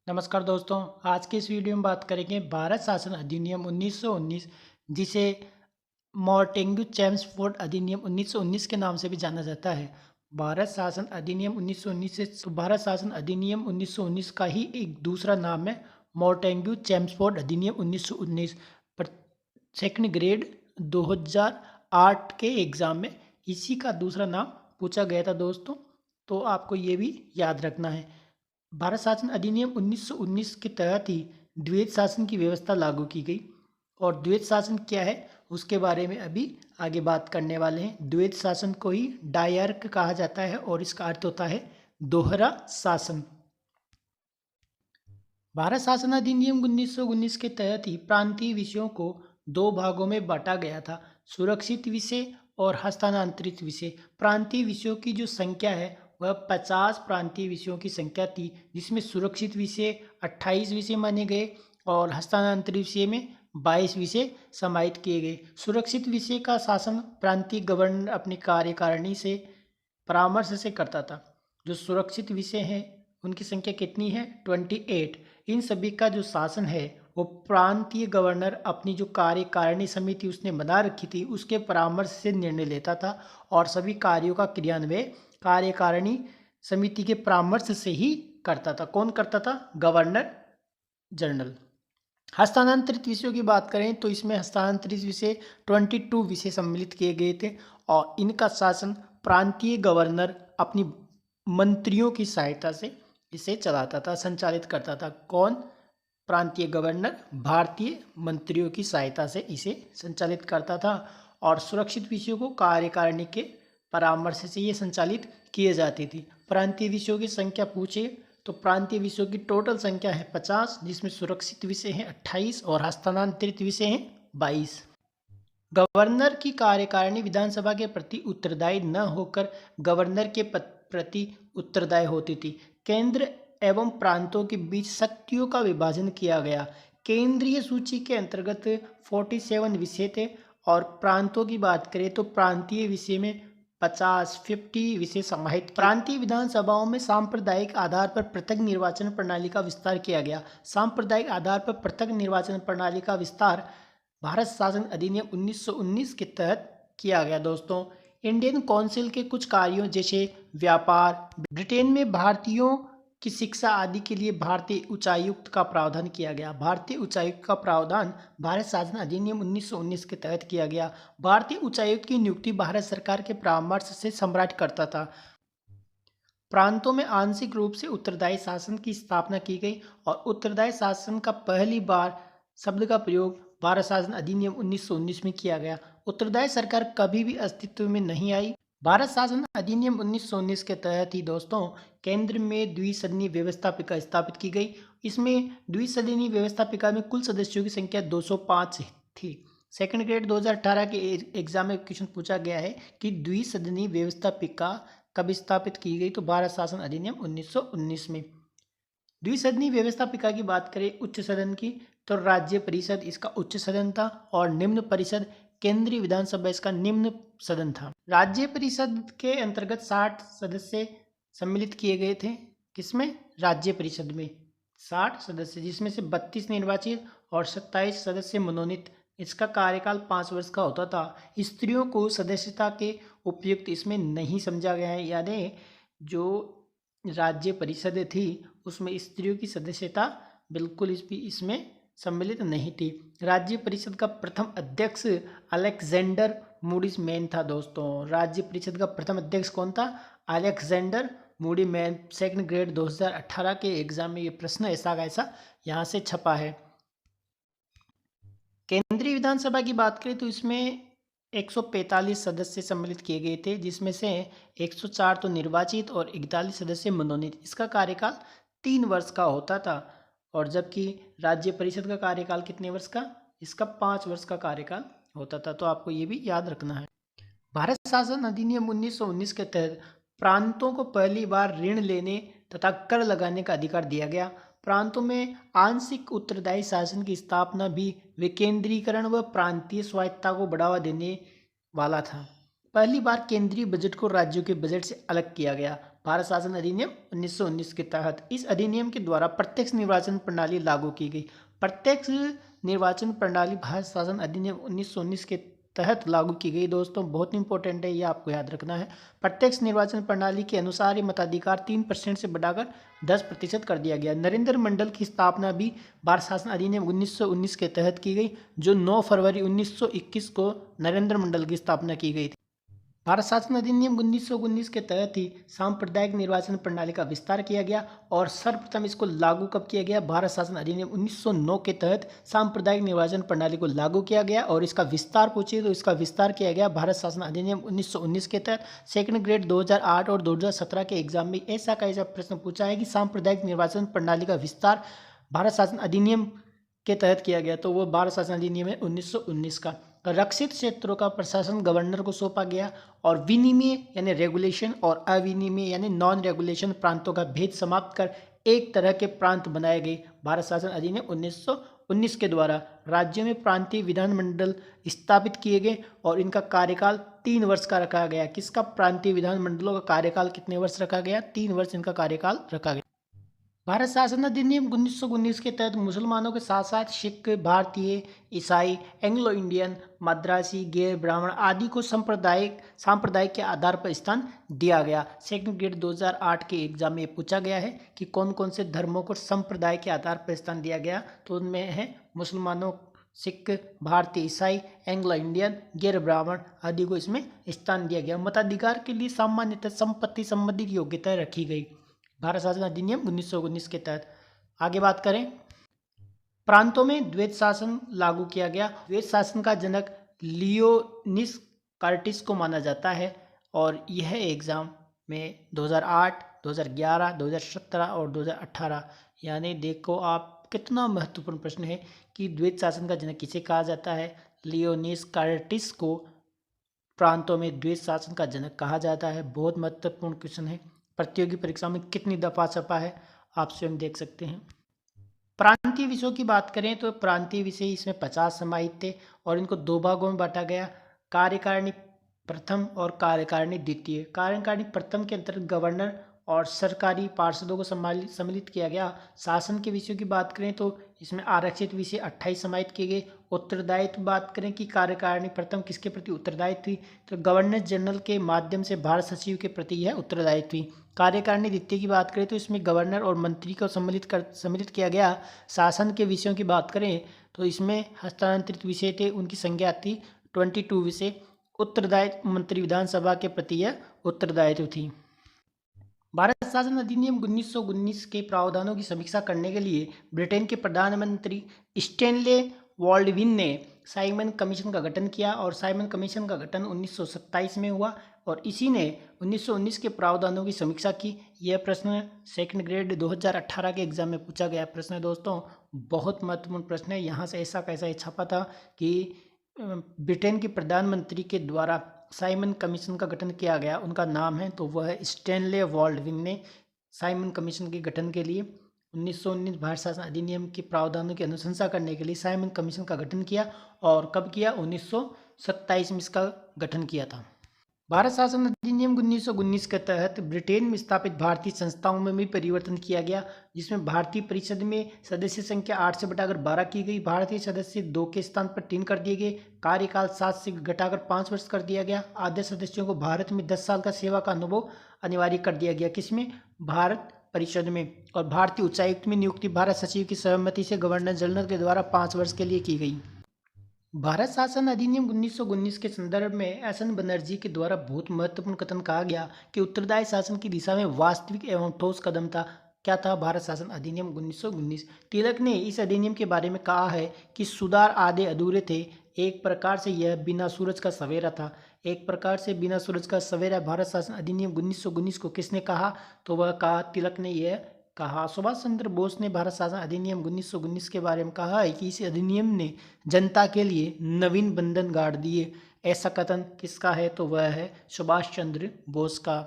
नमस्कार दोस्तों। आज के इस वीडियो में बात करेंगे भारत शासन अधिनियम 1919, जिसे मॉन्टेग्यू चेम्सफोर्ड अधिनियम 1919 के नाम से भी जाना जाता है। भारत शासन अधिनियम 1919 से भारत शासन अधिनियम 1919 का ही एक दूसरा नाम है मॉन्टेग्यू चेम्सफोर्ड अधिनियम 1919। पर सेकंड ग्रेड 2008 के एग्ज़ाम में इसी का दूसरा नाम पूछा गया था दोस्तों, तो आपको ये भी याद रखना है। भारत शासन अधिनियम 1919 के तहत ही द्वैध शासन की व्यवस्था लागू की गई। और द्वैध शासन क्या है उसके बारे में अभी आगे बात करने वाले हैं। द्वैध शासन को ही डायर्क कहा जाता है और इसका अर्थ होता है दोहरा शासन। भारत शासन अधिनियम 1919 के तहत ही प्रांतीय विषयों को दो भागों में बांटा गया था, सुरक्षित विषय और हस्तांतरित विषय। प्रांतीय विषयों की जो संख्या है वह 50 प्रांतीय विषयों की संख्या थी, जिसमें सुरक्षित विषय 28 विषय माने गए और हस्तांतरित विषय में 22 विषय समाहित किए गए। सुरक्षित विषय का शासन प्रांतीय गवर्नर अपनी कार्यकारिणी से परामर्श से करता था। जो सुरक्षित विषय हैं उनकी संख्या कितनी है? 28। इन सभी का जो शासन है वो प्रांतीय गवर्नर अपनी जो कार्यकारिणी समिति उसने बना रखी थी उसके परामर्श से निर्णय लेता था और सभी कार्यों का क्रियान्वयन कार्यकारिणी समिति के परामर्श से ही करता था। कौन करता था? Governor general. हस्तांतरित विषयों की बात करें तो इसमें हस्तांतरित विषय 22 विषय सम्मिलित किए गए थे और इनका शासन प्रांतीय गवर्नर अपनी मंत्रियों की सहायता से इसे चलाता था, संचालित करता था। कौन? प्रांतीय गवर्नर भारतीय मंत्रियों की सहायता से इसे संचालित करता था और सुरक्षित विषयों को कार्यकारिणी के परामर्श से ये संचालित किए जाती थी। प्रांतीय विषयों की संख्या पूछे तो प्रांतीय विषयों की टोटल संख्या है 50, जिसमें सुरक्षित विषय हैं 28 और हस्तांतरित विषय हैं 22। गवर्नर की कार्यकारिणी विधानसभा के प्रति उत्तरदायी न होकर गवर्नर के प्रति उत्तरदायी होती थी। केंद्र एवं प्रांतों के बीच शक्तियों का विभाजन किया गया। केंद्रीय सूची के अंतर्गत 47 विषय थे और प्रांतों की बात करें तो प्रांतीय विषय में 50 विषय समाहित। प्रांतीय विधानसभाओं में सांप्रदायिक आधार पर पृथक निर्वाचन प्रणाली का विस्तार किया गया। सांप्रदायिक आधार पर पृथक निर्वाचन प्रणाली का विस्तार भारत शासन अधिनियम 1919 के तहत किया गया। दोस्तों, इंडियन काउंसिल के कुछ कार्यों जैसे व्यापार, ब्रिटेन में भारतीयों की शिक्षा आदि के लिए भारतीय उच्चायुक्त का प्रावधान किया गया। भारतीय उच्चायुक्त का प्रावधान भारत शासन अधिनियम 1919 के तहत किया गया। भारतीय उच्चायुक्त की नियुक्ति भारत सरकार के परामर्श से सम्राट करता था। प्रांतों में आंशिक रूप से उत्तरदायी शासन की स्थापना की गई और उत्तरदायी शासन का पहली बार शब्द का प्रयोग भारत शासन अधिनियम 1919 में किया गया। उत्तरदायी सरकार कभी भी अस्तित्व में नहीं आई। भारत शासन अधिनियम 1919 के तहत ही दोस्तों केंद्र में द्विसदनीय व्यवस्थापिका स्थापित की गई। इसमें द्विसदनीय व्यवस्थापिका में कुल सदस्यों की संख्या 205 थी। सेकंड ग्रेड 2018 के एग्जाम में क्वेश्चन पूछा गया है कि द्विसदनीय व्यवस्थापिका कब स्थापित की गई, तो भारत शासन अधिनियम 1919 में। द्विसदनीय व्यवस्थापिका की बात करें उच्च सदन की, तो राज्य परिषद इसका उच्च सदन था और निम्न परिषद केंद्रीय विधानसभा इसका निम्न सदन था। राज्य परिषद के अंतर्गत 60 सदस्य सम्मिलित किए गए थे। किसमें? राज्य परिषद में 60 सदस्य, जिसमें से 32 निर्वाचित और 27 सदस्य मनोनीत। इसका कार्यकाल 5 वर्ष का होता था। स्त्रियों को सदस्यता के उपयुक्त इसमें नहीं समझा गया है, यानी जो राज्य परिषद थी उसमें स्त्रियों की सदस्यता बिल्कुल इसमें सम्मिलित नहीं थी। राज्य परिषद का प्रथम अध्यक्ष अलेक्जेंडर मूडीज मैन था। दोस्तों, राज्य परिषद का प्रथम अध्यक्ष कौन था? Alexander Moody man. Second grade 2018 के एग्जाम में ये प्रश्न ऐसा कैसा यहाँ से छपा है। केंद्रीय विधानसभा की बात करें तो इसमें 145 सदस्य सम्मिलित किए गए थे, जिसमें से 104 तो निर्वाचित और 41 सदस्य मनोनीत। इसका कार्यकाल 3 वर्ष का होता था और जबकि राज्य परिषद का कार्यकाल कितने वर्ष का? इसका 5 वर्ष का कार्यकाल होता था। तो आपको ये भी याद रखना है। भारत शासन अधिनियम 1919 के तहत प्रांतों को पहली बार ऋण लेने तथा कर लगाने का अधिकार दिया गया। प्रांतों में आंशिक उत्तरदायी शासन की स्थापना भी विकेंद्रीकरण व प्रांतीय स्वायत्तता को बढ़ावा देने वाला था। पहली बार केंद्रीय बजट को राज्यों के बजट से अलग किया गया। भारत शासन अधिनियम 1919 के तहत। इस अधिनियम के द्वारा प्रत्यक्ष निर्वाचन प्रणाली लागू की गई। प्रत्यक्ष निर्वाचन प्रणाली भारत शासन अधिनियम 1919 के तहत लागू की गई। दोस्तों बहुत इंपॉर्टेंट है, ये आपको याद रखना है। प्रत्यक्ष निर्वाचन प्रणाली के अनुसार ये मताधिकार 3% से बढ़ाकर 10% कर दिया गया। नरेंद्र मंडल की स्थापना भी भारत शासन अधिनियम 1919 के तहत की गई, जो 9 फरवरी 1921 को नरेंद्र मंडल की स्थापना की गई थी। भारत शासन अधिनियम 1919 के तहत ही सांप्रदायिक निर्वाचन प्रणाली का विस्तार किया गया और सर्वप्रथम इसको लागू कब किया गया? भारत शासन अधिनियम 1909 के तहत सांप्रदायिक निर्वाचन प्रणाली को लागू किया गया और इसका विस्तार पूछिए तो इसका विस्तार किया गया भारत शासन अधिनियम 1919 के तहत। सेकंड ग्रेड 2008 और 2017 के एग्जाम में ऐसा का ऐसा प्रश्न पूछा है कि सांप्रदायिक निर्वाचन प्रणाली का विस्तार भारत शासन अधिनियम के तहत किया गया, तो वो भारत शासन अधिनियम है 1919 का। रक्षित क्षेत्रों का प्रशासन गवर्नर को सौंपा गया और विनिमय यानी रेगुलेशन और अविनिमय यानी नॉन रेगुलेशन प्रांतों का भेद समाप्त कर एक तरह के प्रांत बनाए गए भारत शासन अधिनियम 1919 के द्वारा। राज्यों में प्रांतीय विधानमंडल स्थापित किए गए और इनका कार्यकाल 3 वर्ष का रखा गया। किसका? प्रांतीय विधानमंडलों का कार्यकाल कितने वर्ष रखा गया? 3 वर्ष इनका कार्यकाल रखा गया। भारत शासन अधिनियम 1919 के तहत मुसलमानों के साथ साथ सिख, भारतीय, ईसाई, एंग्लो इंडियन, मद्रासी, गैर ब्राह्मण आदि को सांप्रदायिक के आधार पर स्थान दिया गया। सेकंड ग्रेड 2008 के एग्जाम में पूछा गया है कि कौन कौन से धर्मों को संप्रदाय के आधार पर स्थान दिया गया, तो उनमें है मुसलमानों, सिख, भारतीय, ईसाई, एंग्लो इंडियन, गैर ब्राह्मण आदि को इसमें स्थान दिया गया। मताधिकार के लिए सामान्यतः संपत्ति संबंधी योग्यता रखी गई भारत शासन अधिनियम 1919 के तहत। आगे बात करें, प्रांतों में द्वैत शासन लागू किया गया। द्वैत शासन का जनक लियोनिस कार्टिस को माना जाता है और यह एग्जाम में 2008, 2011, 2017 और 2018 यानी देखो आप कितना महत्वपूर्ण प्रश्न है कि द्वैत शासन का जनक किसे कहा जाता है? लियोनिस कार्टिस को प्रांतों में द्वैत शासन का जनक कहा जाता है। बहुत महत्वपूर्ण क्वेश्चन है, प्रतियोगी परीक्षा में कितनी दफा छपा है आप स्वयं देख सकते हैं। प्रांतीय विषयों की बात करें तो प्रांतीय विषय इसमें 50 समाहित थे और इनको 2 भागों में बांटा गया, कार्यकारिणी प्रथम और कार्यकारिणी द्वितीय। कार्यकारिणी प्रथम के अंतर्गत गवर्नर और सरकारी पार्षदों को सम्मिलित किया गया। शासन के विषयों की बात करें तो इसमें आरक्षित विषय 28 समाहित किए गए। उत्तरदायित्व बात करें कि कार्यकारिणी प्रथम किसके प्रति उत्तरदायित्व थी, तो गवर्नर जनरल के माध्यम से भारत सचिव के प्रति यह उत्तरदायित्व थी। कार्यकारिणी द्वितीय की बात करें तो इसमें गवर्नर और मंत्री को सम्मिलित किया गया। शासन के विषयों की बात करें तो इसमें हस्तांतरित विषय थे, उनकी संख्या थी 22 विषय। उत्तरदायित्व मंत्री विधानसभा के प्रति यह उत्तरदायित्व थी। भारत शासन अधिनियम 1919 के प्रावधानों की समीक्षा करने के लिए ब्रिटेन के प्रधानमंत्री स्टैनले बॉल्डविन ने साइमन कमीशन का गठन किया और साइमन कमीशन का गठन 1927 में हुआ और इसी ने 1919 के प्रावधानों की समीक्षा की। यह प्रश्न सेकंड ग्रेड 2018 के एग्जाम में पूछा गया प्रश्न है दोस्तों, बहुत महत्वपूर्ण प्रश्न है। यहाँ से ऐसा कैसा छपा था कि ब्रिटेन के प्रधानमंत्री के द्वारा साइमन कमीशन का गठन किया गया, उनका नाम है तो वह है स्टैनले बॉल्डविन ने साइमन कमीशन के गठन के लिए 1919 भारत शासन अधिनियम के प्रावधानों की अनुशंसा करने के लिए साइमन कमीशन का गठन किया और कब किया? 1927 में इसका गठन किया था। भारत शासन अधिनियम 1919 के तहत ब्रिटेन में स्थापित भारतीय संस्थाओं में भी परिवर्तन किया गया, जिसमें भारतीय परिषद में सदस्य संख्या 8 से बढ़ाकर 12 की गई। भारतीय सदस्य 2 के स्थान पर 3 कर दिए गए। कार्यकाल 7 से घटाकर 5 वर्ष कर दिया गया। आधे सदस्यों को भारत में 10 साल का सेवा का अनुभव अनिवार्य कर दिया गया। किसमें? भारत परिषद में। और भारतीय उच्चायुक्त में नियुक्ति भारत सचिव की सहमति से गवर्नर जनरल के द्वारा 5 वर्ष के लिए की गई। भारत शासन अधिनियम 1919 के संदर्भ में एस.एन. बनर्जी के द्वारा बहुत महत्वपूर्ण कथन कहा गया कि उत्तरदायी शासन की दिशा में वास्तविक एवं ठोस कदम था। क्या था? भारत शासन अधिनियम 1919। तिलक ने इस अधिनियम के बारे में कहा है कि सुधार आधे अधूरे थे। एक प्रकार से यह बिना सूरज का सवेरा था। एक प्रकार से बिना सूरज का सवेरा भारत शासन अधिनियम 1919 को किसने कहा? तो वह कहा तिलक ने यह कहा। सुभाष चंद्र बोस ने भारत शासन अधिनियम 1919 के बारे में कहा है कि इस अधिनियम ने जनता के लिए नवीन बंधन गाड़ दिए। ऐसा कथन किसका है? तो वह है सुभाष चंद्र बोस का।